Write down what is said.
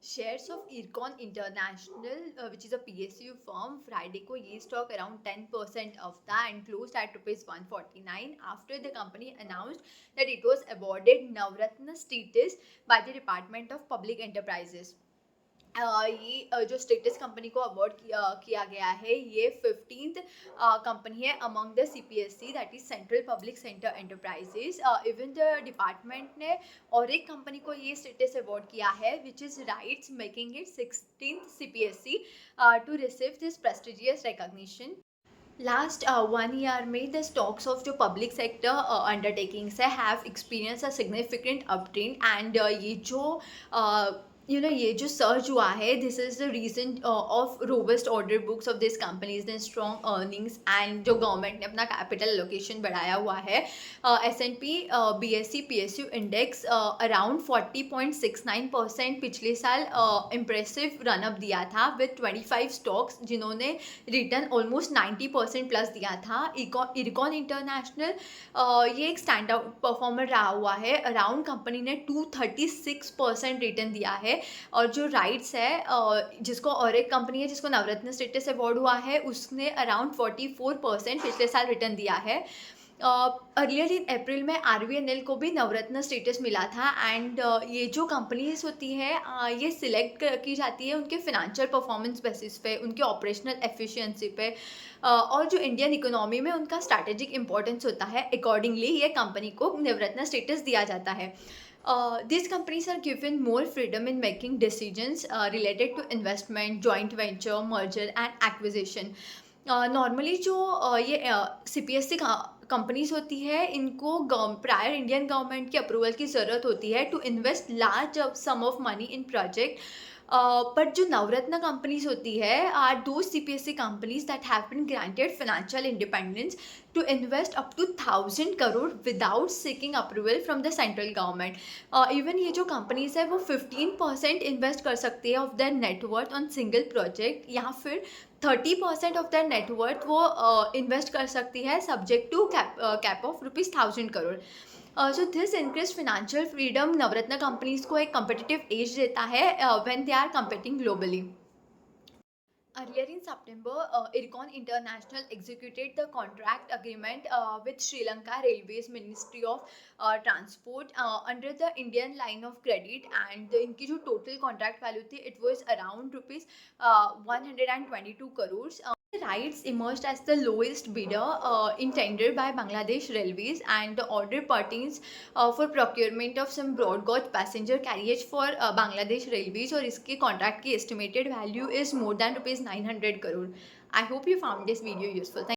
Shares of IRCON international which is a PSU firm Friday को ये stock around 10% of था and closed eight ₹149 after the company announced that it was awarded Navratna status by the department of public enterprises. ये जो status company को award किया गया है, ये 15th कंपनी है among the CPSC, that is central public sector enterprises. Even the department ने और एक कंपनी को ये स्टेटस अवार्ड किया है which is rights, making it 16th CPSC to receive this prestigious recognition. Last 1 year में the stocks of जो public sector undertakings है have experience a significant uptrend and ये जो ये जो सर्च हुआ है, this is the reason of robust order books of this companies the strong earnings and जो गवर्नमेंट ने अपना कैपिटल एलोकेशन बढ़ाया हुआ है। S&P BSE PSU index around 40.69% पिछले साल इम्प्रेसिव रनअप दिया था विद 25 स्टॉक्स जिन्होंने रिटर्न ऑलमोस्ट 90% प्लस दिया था। इरकॉन इंटरनेशनल ये एक स्टैंड आउट परफॉर्मर रहा हुआ है। अराउंड कंपनी ने 236% रिटर्न दिया है। और जो राइट्स है जिसको और एक कंपनी है जिसको नवरत्न स्टेटस अवार्ड हुआ है, उसने अराउंड 44% पिछले साल रिटर्न दिया है। अर्लियर इन अप्रैल में RVNL को भी नवरत्न स्टेटस मिला था एंड ये जो कंपनीज होती है ये सिलेक्ट की जाती है उनके फिनेंशियल परफॉर्मेंस बेसिस पे, उनके ऑपरेशनल एफिशिएंसी पे और जो इंडियन इकोनॉमी में उनका स्ट्रैटेजिक इंपॉर्टेंस होता है, अकॉर्डिंगली ये कंपनी को नवरत्न स्टेटस दिया जाता है। These companies are given more freedom in making decisions related to investment, joint venture, merger and acquisition. Normally जो ये CPSC कंपनीज होती है, इनको प्रायर इंडियन गवर्नमेंट की अप्रूवल की ज़रूरत होती है to invest large sum of money in project. But जो नवरत्न कंपनीज होती है आर दो CPSC companies that have been granted financial independence to invest up to 1,000 crore without seeking approval from the central government. Even ये जो companies है वो 15% invest कर सकती है of their net worth on single project, या फिर 30% ऑफ their नेटवर्थ वो इन्वेस्ट कर सकती है subject to cap of ₹1,000 crore। So this increase financial freedom Navratna companies को एक कम्पिटिटिव एज देता है when they are competing globally. Earlier in September, Ircon International executed the contract agreement with Sri Lanka Railways Ministry of Transport under the Indian line of credit, and इनकी जो total contract value थी it was around rupees 122 crores. Rights emerged as the lowest bidder in tender by Bangladesh Railways, and the order pertains for procurement of some broad gauge passenger carriage for Bangladesh Railways, और इसके contract की estimated value is more than ₹900 crore. I hope you found this video useful. Thank